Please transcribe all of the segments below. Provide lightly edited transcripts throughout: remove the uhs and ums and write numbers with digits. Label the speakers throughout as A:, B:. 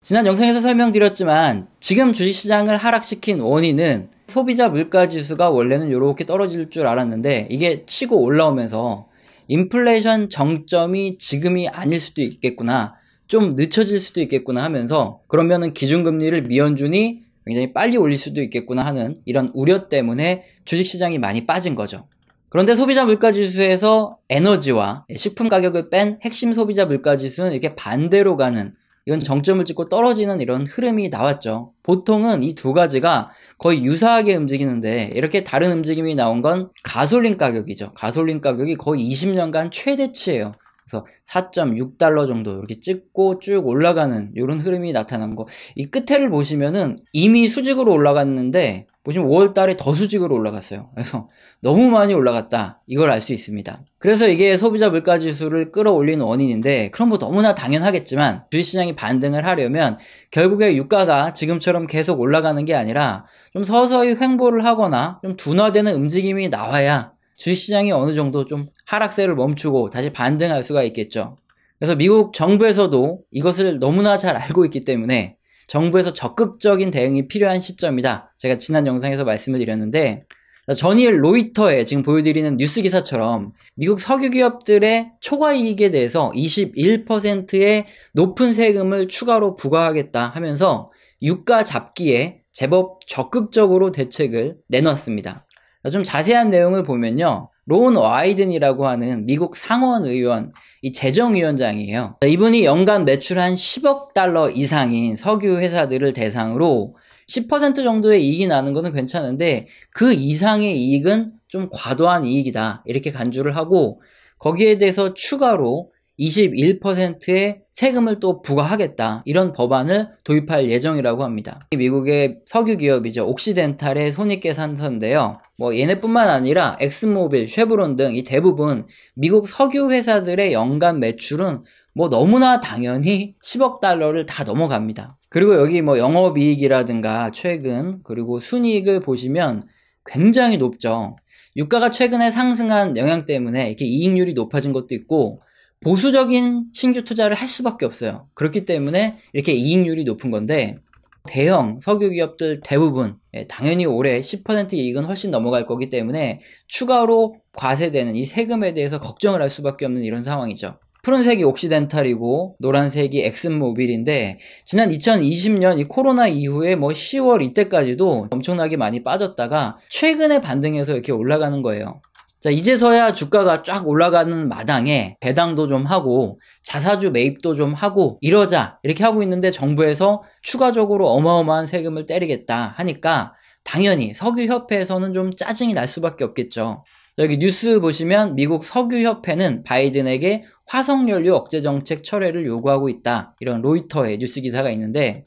A: 지난 영상에서 설명드렸지만 지금 주식시장을 하락시킨 원인은 소비자 물가지수가 원래는 이렇게 떨어질 줄 알았는데 이게 치고 올라오면서 인플레이션 정점이 지금이 아닐 수도 있겠구나, 좀 늦춰질 수도 있겠구나 하면서 그러면은 기준금리를 미연준이 굉장히 빨리 올릴 수도 있겠구나 하는 이런 우려 때문에 주식시장이 많이 빠진 거죠. 그런데 소비자 물가지수에서 에너지와 식품 가격을 뺀 핵심 소비자 물가지수는 이렇게 반대로 가는, 이건 정점을 찍고 떨어지는 이런 흐름이 나왔죠. 보통은 이 두 가지가 거의 유사하게 움직이는데 이렇게 다른 움직임이 나온 건 가솔린 가격이죠. 가솔린 가격이 거의 20년간 최대치예요. 그래서 4.6달러 정도 이렇게 찍고 쭉 올라가는 이런 흐름이 나타난 거. 이 끝에를 보시면은 이미 수직으로 올라갔는데 보시면 5월 달에 더 수직으로 올라갔어요. 그래서 너무 많이 올라갔다, 이걸 알 수 있습니다. 그래서 이게 소비자 물가지수를 끌어올리는 원인인데, 그럼 뭐 너무나 당연하겠지만 주식시장이 반등을 하려면 결국에 유가가 지금처럼 계속 올라가는 게 아니라 좀 서서히 횡보를 하거나 좀 둔화되는 움직임이 나와야 주식시장이 어느 정도 좀 하락세를 멈추고 다시 반등할 수가 있겠죠. 그래서 미국 정부에서도 이것을 너무나 잘 알고 있기 때문에 정부에서 적극적인 대응이 필요한 시점이다, 제가 지난 영상에서 말씀을 드렸는데, 전일 로이터에 지금 보여드리는 뉴스 기사처럼 미국 석유 기업들의 초과이익에 대해서 21%의 높은 세금을 추가로 부과하겠다 하면서 유가 잡기에 제법 적극적으로 대책을 내놨습니다. 좀 자세한 내용을 보면요, 론 와이든이라고 하는 미국 상원 의원, 이 재정위원장이에요. 이분이 연간 매출 한 10억 달러 이상인 석유 회사들을 대상으로 10% 정도의 이익이 나는 거는 괜찮은데 그 이상의 이익은 좀 과도한 이익이다, 이렇게 간주를 하고 거기에 대해서 추가로 21%의 세금을 또 부과하겠다, 이런 법안을 도입할 예정이라고 합니다. 미국의 석유 기업이죠. 옥시덴탈의 손익계산서인데요. 뭐 얘네뿐만 아니라 엑슨모빌, 쉐브론 등 이 대부분 미국 석유 회사들의 연간 매출은 뭐 너무나 당연히 10억 달러를 다 넘어갑니다. 그리고 여기 뭐 영업이익이라든가 최근, 그리고 순이익을 보시면 굉장히 높죠. 유가가 최근에 상승한 영향 때문에 이렇게 이익률이 높아진 것도 있고 보수적인 신규 투자를 할 수밖에 없어요. 그렇기 때문에 이렇게 이익률이 높은 건데, 대형 석유 기업들 대부분 당연히 올해 10% 이익은 훨씬 넘어갈 거기 때문에 추가로 과세되는 이 세금에 대해서 걱정을 할 수밖에 없는 이런 상황이죠. 푸른색이 옥시덴탈이고 노란색이 엑슨모빌인데, 지난 2020년 이 코로나 이후에 뭐 10월 이때까지도 엄청나게 많이 빠졌다가 최근에 반등해서 이렇게 올라가는 거예요. 자, 이제서야 주가가 쫙 올라가는 마당에 배당도 좀 하고 자사주 매입도 좀 하고 이러자, 이렇게 하고 있는데 정부에서 추가적으로 어마어마한 세금을 때리겠다 하니까 당연히 석유협회에서는 좀 짜증이 날 수밖에 없겠죠. 여기 뉴스 보시면 미국 석유협회는 바이든에게 화석연료 억제 정책 철회를 요구하고 있다, 이런 로이터의 뉴스 기사가 있는데,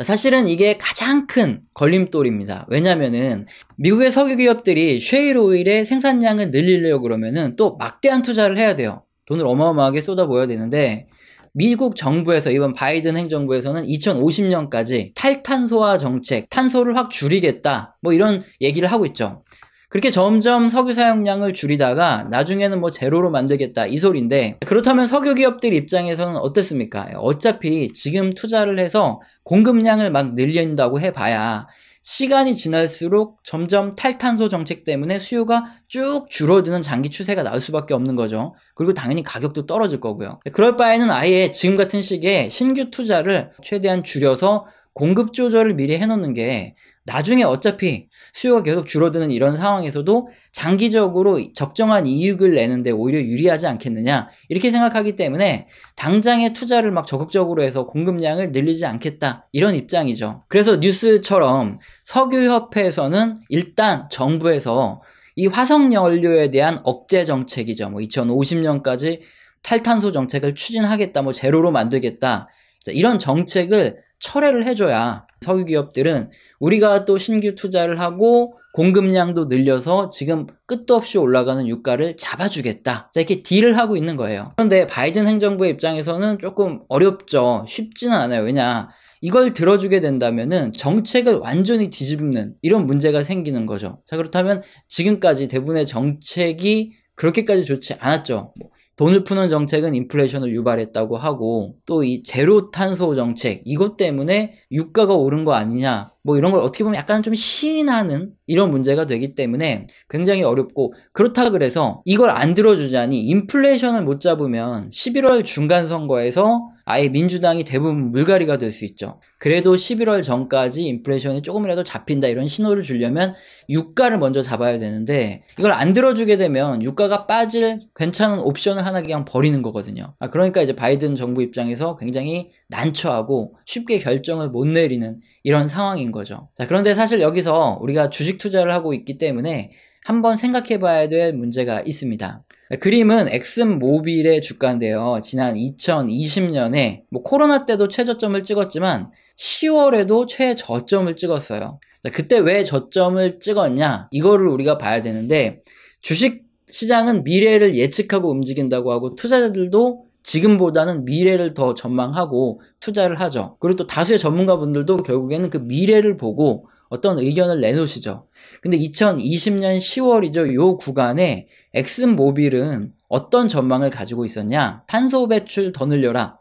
A: 사실은 이게 가장 큰 걸림돌입니다. 왜냐면은 미국의 석유 기업들이 셰일 오일의 생산량을 늘리려고 그러면은 또 막대한 투자를 해야 돼요. 돈을 어마어마하게 쏟아부어야 되는데, 미국 정부에서, 이번 바이든 행정부에서는 2050년까지 탈탄소화 정책, 탄소를 확 줄이겠다, 뭐 이런 얘기를 하고 있죠. 그렇게 점점 석유 사용량을 줄이다가 나중에는 뭐 제로로 만들겠다, 이 소리인데, 그렇다면 석유 기업들 입장에서는 어떻습니까? 어차피 지금 투자를 해서 공급량을 막 늘린다고 해봐야 시간이 지날수록 점점 탈탄소 정책 때문에 수요가 쭉 줄어드는 장기 추세가 나올 수밖에 없는 거죠. 그리고 당연히 가격도 떨어질 거고요. 그럴 바에는 아예 지금 같은 시기에 신규 투자를 최대한 줄여서 공급 조절을 미리 해놓는 게 나중에 어차피 수요가 계속 줄어드는 이런 상황에서도 장기적으로 적정한 이익을 내는데 오히려 유리하지 않겠느냐, 이렇게 생각하기 때문에 당장의 투자를 막 적극적으로 해서 공급량을 늘리지 않겠다, 이런 입장이죠. 그래서 뉴스처럼 석유협회에서는 일단 정부에서 이 화석연료에 대한 억제 정책이죠. 뭐 2050년까지 탈탄소 정책을 추진하겠다, 뭐 제로로 만들겠다, 이런 정책을 철회를 해줘야 석유 기업들은 우리가 또 신규 투자를 하고 공급량도 늘려서 지금 끝도 없이 올라가는 유가를 잡아주겠다, 이렇게 딜을 하고 있는 거예요. 그런데 바이든 행정부의 입장에서는 조금 어렵죠. 쉽지는 않아요. 왜냐, 이걸 들어주게 된다면은 정책을 완전히 뒤집는 이런 문제가 생기는 거죠. 자, 그렇다면 지금까지 대부분의 정책이 그렇게까지 좋지 않았죠. 돈을 푸는 정책은 인플레이션을 유발했다고 하고, 또 이 제로 탄소 정책, 이것 때문에 유가가 오른 거 아니냐, 뭐 이런 걸 어떻게 보면 약간 좀 시인하는 이런 문제가 되기 때문에 굉장히 어렵고, 그렇다 그래서 이걸 안 들어주자니 인플레이션을 못 잡으면 11월 중간 선거에서 아예 민주당이 대부분 물갈이가 될 수 있죠. 그래도 11월 전까지 인플레이션이 조금이라도 잡힌다 이런 신호를 주려면 유가를 먼저 잡아야 되는데, 이걸 안 들어주게 되면 유가가 빠질 괜찮은 옵션을 하나 그냥 버리는 거거든요. 그러니까 이제 바이든 정부 입장에서 굉장히 난처하고 쉽게 결정을 못 내리는 이런 상황인 거죠. 자, 그런데 사실 여기서 우리가 주식 투자를 하고 있기 때문에 한번 생각해 봐야 될 문제가 있습니다. 그림은 엑슨모빌의 주가인데요. 지난 2020년에 코로나 때도 최저점을 찍었지만 10월에도 최저점을 찍었어요. 자, 그때 왜 저점을 찍었냐? 이거를 우리가 봐야 되는데, 주식 시장은 미래를 예측하고 움직인다고 하고 투자자들도 지금보다는 미래를 더 전망하고 투자를 하죠. 그리고 또 다수의 전문가분들도 결국에는 그 미래를 보고 어떤 의견을 내놓으시죠. 근데 2020년 10월이죠. 요 구간에 엑슨모빌은 어떤 전망을 가지고 있었냐? 탄소 배출 더 늘려라.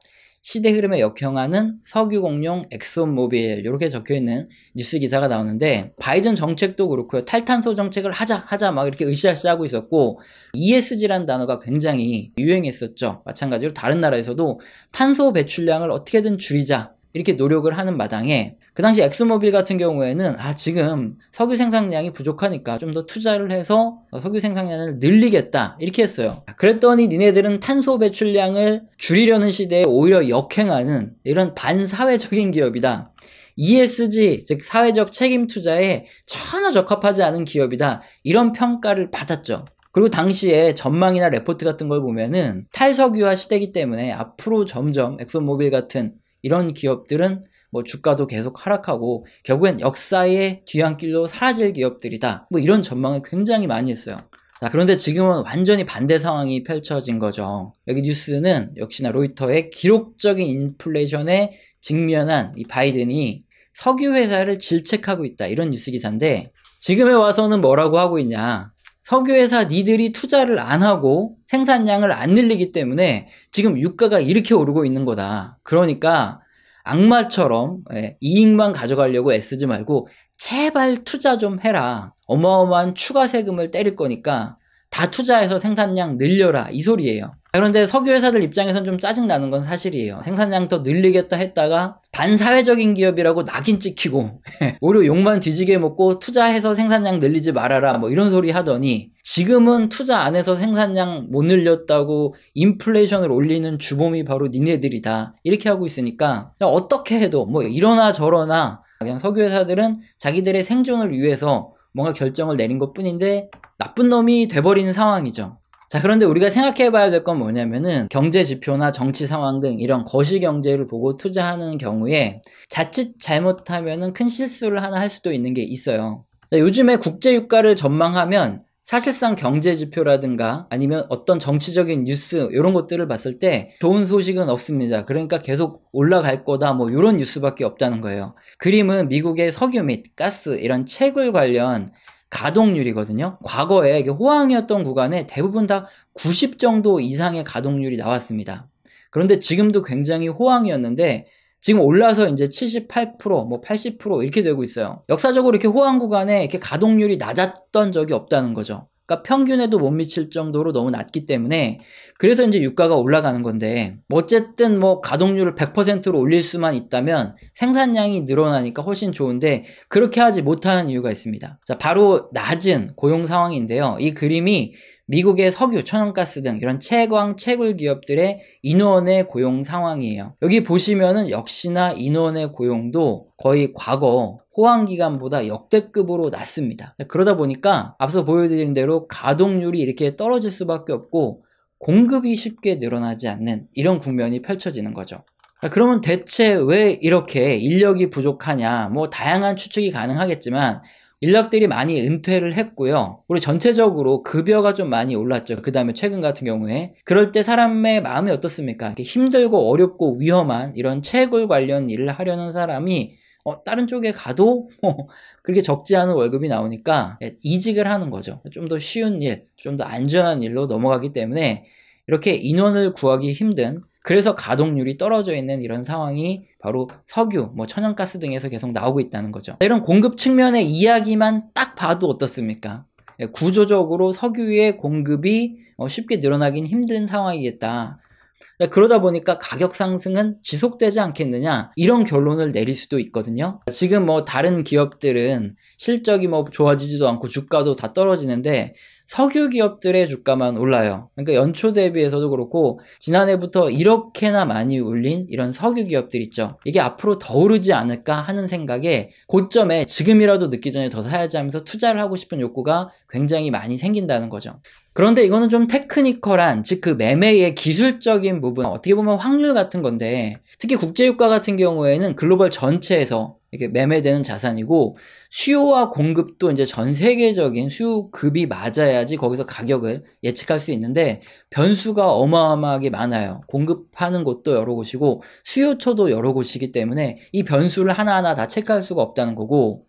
A: 시대 흐름에 역행하는 석유 공룡 엑슨모빌, 이렇게 적혀있는 뉴스 기사가 나오는데, 바이든 정책도 그렇고요. 탈탄소 정책을 하자 막 이렇게 으쌰으쌰 하고 있었고, ESG라는 단어가 굉장히 유행했었죠. 마찬가지로 다른 나라에서도 탄소 배출량을 어떻게든 줄이자 이렇게 노력을 하는 마당에, 그 당시 엑슨모빌 같은 경우에는 지금 석유 생산량이 부족하니까 좀 더 투자를 해서 석유 생산량을 늘리겠다 이렇게 했어요. 그랬더니 니네들은 탄소 배출량을 줄이려는 시대에 오히려 역행하는 이런 반사회적인 기업이다. ESG, 즉 사회적 책임 투자에 전혀 적합하지 않은 기업이다. 이런 평가를 받았죠. 그리고 당시에 전망이나 레포트 같은 걸 보면은 탈석유화 시대이기 때문에 앞으로 점점 엑슨모빌 같은 이런 기업들은 주가도 계속 하락하고 결국엔 역사의 뒤안길로 사라질 기업들이다. 이런 전망을 굉장히 많이 했어요. 자, 그런데 지금은 완전히 반대 상황이 펼쳐진 거죠. 여기 뉴스는 역시나 로이터의 기록적인 인플레이션에 직면한 이 바이든이 석유 회사를 질책하고 있다. 이런 뉴스 기사인데, 지금에 와서는 뭐라고 하고 있냐. 석유회사 니들이 투자를 안 하고 생산량을 안 늘리기 때문에 지금 유가가 이렇게 오르고 있는 거다. 그러니까 악마처럼 이익만 가져가려고 애쓰지 말고 제발 투자 좀 해라. 어마어마한 추가 세금을 때릴 거니까 다 투자해서 생산량 늘려라. 이 소리예요. 그런데 석유회사들 입장에선 좀 짜증나는 건 사실이에요. 생산량 더 늘리겠다 했다가 반사회적인 기업이라고 낙인 찍히고 오히려 욕만 뒤지게 먹고 투자해서 생산량 늘리지 말아라 이런 소리 하더니, 지금은 투자 안 해서 생산량 못 늘렸다고 인플레이션을 올리는 주범이 바로 니네들이다. 이렇게 하고 있으니까 어떻게 해도 이러나 저러나 그냥 석유회사들은 자기들의 생존을 위해서 뭔가 결정을 내린 것 뿐인데 나쁜 놈이 돼버리는 상황이죠. 자, 그런데 우리가 생각해 봐야 될 건 뭐냐면은 경제 지표나 정치 상황 등 이런 거시경제를 보고 투자하는 경우에 자칫 잘못하면은 큰 실수를 하나 할 수도 있는 게 있어요. 자, 요즘에 국제유가를 전망하면 사실상 경제 지표라든가 아니면 어떤 정치적인 뉴스 이런 것들을 봤을 때 좋은 소식은 없습니다. 그러니까 계속 올라갈 거다 이런 뉴스밖에 없다는 거예요. 그림은 미국의 석유 및 가스 이런 채굴 관련 가동률이거든요. 과거에 호황이었던 구간에 대부분 다 90 정도 이상의 가동률이 나왔습니다. 그런데 지금도 굉장히 호황이었는데 지금 올라서 이제 78%, 80% 이렇게 되고 있어요. 역사적으로 이렇게 호황 구간에 이렇게 가동률이 낮았던 적이 없다는 거죠. 그러니까 평균에도 못 미칠 정도로 너무 낮기 때문에 그래서 이제 유가가 올라가는 건데, 어쨌든 가동률을 100%로 올릴 수만 있다면 생산량이 늘어나니까 훨씬 좋은데 그렇게 하지 못하는 이유가 있습니다. 자, 바로 낮은 고용 상황인데요. 이 그림이 미국의 석유, 천연가스 등 이런 채광, 채굴 기업들의 인원의 고용 상황이에요. 여기 보시면은 역시나 인원의 고용도 거의 과거 호황 기간보다 역대급으로 낮습니다. 그러다 보니까 앞서 보여드린 대로 가동률이 이렇게 떨어질 수밖에 없고 공급이 쉽게 늘어나지 않는 이런 국면이 펼쳐지는 거죠. 그러면 대체 왜 이렇게 인력이 부족하냐? 다양한 추측이 가능하겠지만 인력들이 많이 은퇴를 했고요. 그리고 전체적으로 급여가 좀 많이 올랐죠. 그 다음에 최근 같은 경우에. 그럴 때 사람의 마음이 어떻습니까? 이렇게 힘들고 어렵고 위험한 이런 채굴 관련 일을 하려는 사람이 다른 쪽에 가도 그렇게 적지 않은 월급이 나오니까 이직을 하는 거죠. 좀 더 쉬운 일, 좀 더 안전한 일로 넘어가기 때문에 이렇게 인원을 구하기 힘든, 그래서 가동률이 떨어져 있는 이런 상황이 바로 석유, 천연가스 등에서 계속 나오고 있다는 거죠. 이런 공급 측면의 이야기만 딱 봐도 어떻습니까? 구조적으로 석유의 공급이 쉽게 늘어나긴 힘든 상황이겠다. 그러다 보니까 가격 상승은 지속되지 않겠느냐, 이런 결론을 내릴 수도 있거든요. 지금 다른 기업들은 실적이 좋아지지도 않고 주가도 다 떨어지는데 석유 기업들의 주가만 올라요. 그러니까 연초 대비해서도 그렇고 지난해부터 이렇게나 많이 올린 이런 석유 기업들 있죠. 이게 앞으로 더 오르지 않을까 하는 생각에 고점에 지금이라도 늦기 전에 더 사야지 하면서 투자를 하고 싶은 욕구가 굉장히 많이 생긴다는 거죠. 그런데 이거는 좀 테크니컬한, 즉 그 매매의 기술적인 부분, 어떻게 보면 확률 같은 건데, 특히 국제유가 같은 경우에는 글로벌 전체에서 이렇게 매매되는 자산이고, 수요와 공급도 이제 전 세계적인 수급이 맞아야지 거기서 가격을 예측할 수 있는데, 변수가 어마어마하게 많아요. 공급하는 곳도 여러 곳이고 수요처도 여러 곳이기 때문에 이 변수를 하나하나 다 체크할 수가 없다는 거고,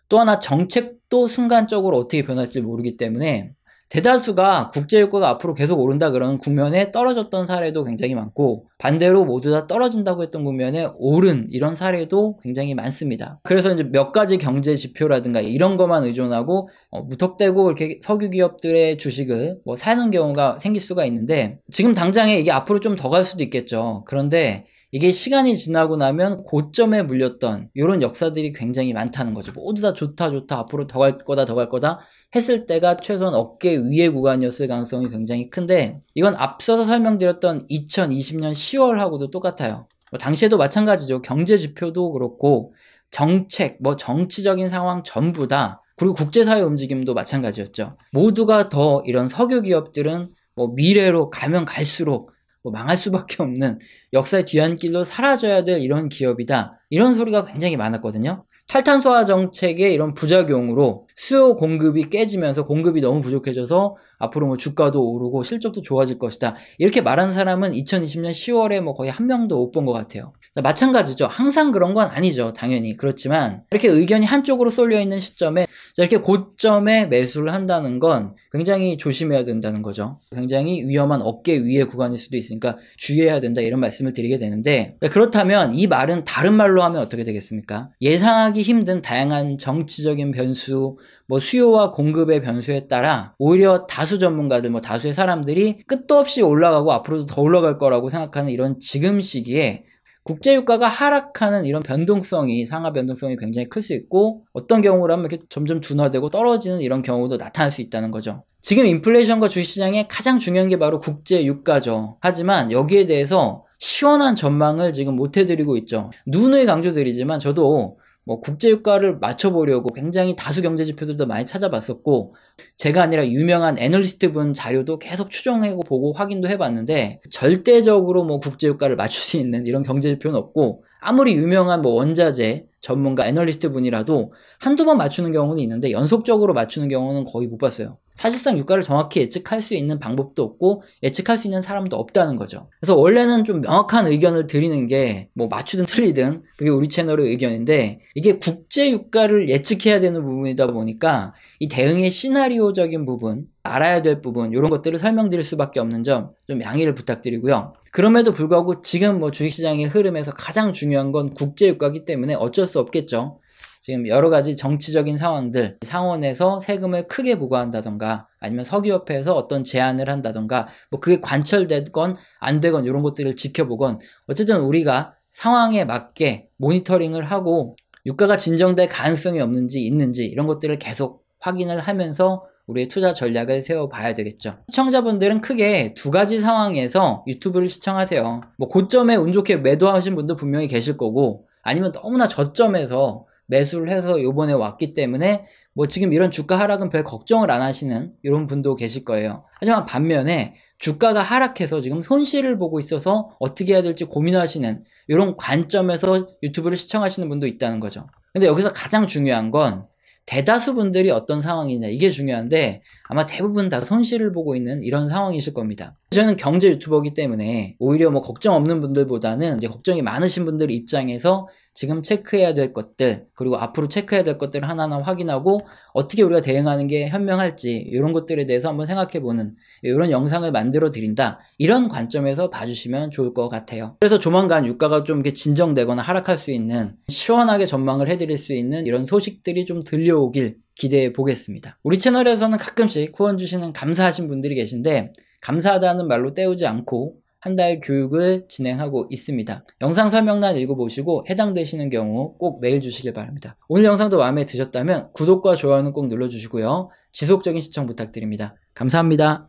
A: 또 하나 정책도 순간적으로 어떻게 변할지 모르기 때문에 대다수가 국제유가가 앞으로 계속 오른다 그러는 국면에 떨어졌던 사례도 굉장히 많고, 반대로 모두 다 떨어진다고 했던 국면에 오른 이런 사례도 굉장히 많습니다. 그래서 이제 몇 가지 경제 지표라든가 이런 것만 의존하고 무턱대고 이렇게 석유 기업들의 주식을 사는 경우가 생길 수가 있는데, 지금 당장에 이게 앞으로 좀 더 갈 수도 있겠죠. 그런데 이게 시간이 지나고 나면 고점에 물렸던 이런 역사들이 굉장히 많다는 거죠. 모두 다 좋다 앞으로 더 갈 거다 했을 때가 최소한 어깨 위의 구간이었을 가능성이 굉장히 큰데, 이건 앞서서 설명드렸던 2020년 10월하고도 똑같아요. 당시에도 마찬가지죠. 경제 지표도 그렇고 정책, 정치적인 상황 전부 다, 그리고 국제사회 움직임도 마찬가지였죠. 모두가 더 이런 석유 기업들은 미래로 가면 갈수록 망할 수밖에 없는 역사의 뒤안길로 사라져야 될 이런 기업이다, 이런 소리가 굉장히 많았거든요. 탈탄소화 정책의 이런 부작용으로 수요 공급이 깨지면서 공급이 너무 부족해져서 앞으로 주가도 오르고 실적도 좋아질 것이다, 이렇게 말하는 사람은 2020년 10월에 거의 한 명도 못 본 것 같아요. 마찬가지죠. 항상 그런 건 아니죠. 당연히. 그렇지만 이렇게 의견이 한쪽으로 쏠려 있는 시점에 이렇게 고점에 매수를 한다는 건 굉장히 조심해야 된다는 거죠. 굉장히 위험한 어깨 위의 구간일 수도 있으니까 주의해야 된다, 이런 말씀을 드리게 되는데, 그렇다면 이 말은 다른 말로 하면 어떻게 되겠습니까? 예상하기 힘든 다양한 정치적인 변수, 수요와 공급의 변수에 따라 오히려 다수 전문가들, 다수의 사람들이 끝도 없이 올라가고 앞으로도 더 올라갈 거라고 생각하는 이런 지금 시기에 국제유가가 하락하는 이런 변동성이, 상하 변동성이 굉장히 클 수 있고, 어떤 경우라면 이렇게 점점 둔화되고 떨어지는 이런 경우도 나타날 수 있다는 거죠. 지금 인플레이션과 주식시장의 가장 중요한 게 바로 국제유가죠. 하지만 여기에 대해서 시원한 전망을 지금 못 해드리고 있죠. 누누이 강조드리지만 저도 국제유가를 맞춰보려고 굉장히 다수 경제지표들도 많이 찾아봤었고, 제가 아니라 유명한 애널리스트 분 자료도 계속 추정하고 보고 확인도 해봤는데, 절대적으로 국제유가를 맞출 수 있는 이런 경제지표는 없고, 아무리 유명한 원자재 전문가 애널리스트 분이라도 한두 번 맞추는 경우는 있는데 연속적으로 맞추는 경우는 거의 못 봤어요. 사실상 유가를 정확히 예측할 수 있는 방법도 없고 예측할 수 있는 사람도 없다는 거죠. 그래서 원래는 좀 명확한 의견을 드리는 게 맞추든 틀리든 그게 우리 채널의 의견인데, 이게 국제 유가를 예측해야 되는 부분이다 보니까 이 대응의 시나리오적인 부분, 알아야 될 부분, 이런 것들을 설명드릴 수밖에 없는 점 좀 양해를 부탁드리고요. 그럼에도 불구하고 지금 주식시장의 흐름에서 가장 중요한 건 국제 유가이기 때문에 어쩔 수 없겠죠. 지금 여러 가지 정치적인 상황들, 상원에서 세금을 크게 부과한다던가 아니면 석유협회에서 어떤 제안을 한다던가 그게 관철되건 안 되건 이런 것들을 지켜보건, 어쨌든 우리가 상황에 맞게 모니터링을 하고 유가가 진정될 가능성이 없는지 있는지 이런 것들을 계속 확인을 하면서 우리의 투자 전략을 세워봐야 되겠죠. 시청자분들은 크게 두 가지 상황에서 유튜브를 시청하세요. 고점에 운 좋게 매도하신 분도 분명히 계실 거고, 아니면 너무나 저점에서 매수를 해서 요번에 왔기 때문에 지금 이런 주가 하락은 별 걱정을 안 하시는 이런 분도 계실 거예요. 하지만 반면에 주가가 하락해서 지금 손실을 보고 있어서 어떻게 해야 될지 고민하시는 이런 관점에서 유튜브를 시청하시는 분도 있다는 거죠. 근데 여기서 가장 중요한 건 대다수 분들이 어떤 상황이냐, 이게 중요한데 아마 대부분 다 손실을 보고 있는 이런 상황이실 겁니다. 저는 경제 유튜버이기 때문에 오히려 걱정 없는 분들보다는 이제 걱정이 많으신 분들 입장에서 지금 체크해야 될 것들, 그리고 앞으로 체크해야 될 것들을 하나하나 확인하고 어떻게 우리가 대응하는 게 현명할지 이런 것들에 대해서 한번 생각해보는 이런 영상을 만들어 드린다, 이런 관점에서 봐주시면 좋을 것 같아요. 그래서 조만간 유가가 좀 이렇게 진정되거나 하락할 수 있는, 시원하게 전망을 해드릴 수 있는 이런 소식들이 좀 들려오길 기대해 보겠습니다. 우리 채널에서는 가끔씩 후원 주시는 감사하신 분들이 계신데, 감사하다는 말로 때우지 않고 한 달 교육을 진행하고 있습니다. 영상 설명란 읽어보시고 해당되시는 경우 꼭 메일 주시길 바랍니다. 오늘 영상도 마음에 드셨다면 구독과 좋아요는 꼭 눌러주시고요. 지속적인 시청 부탁드립니다. 감사합니다.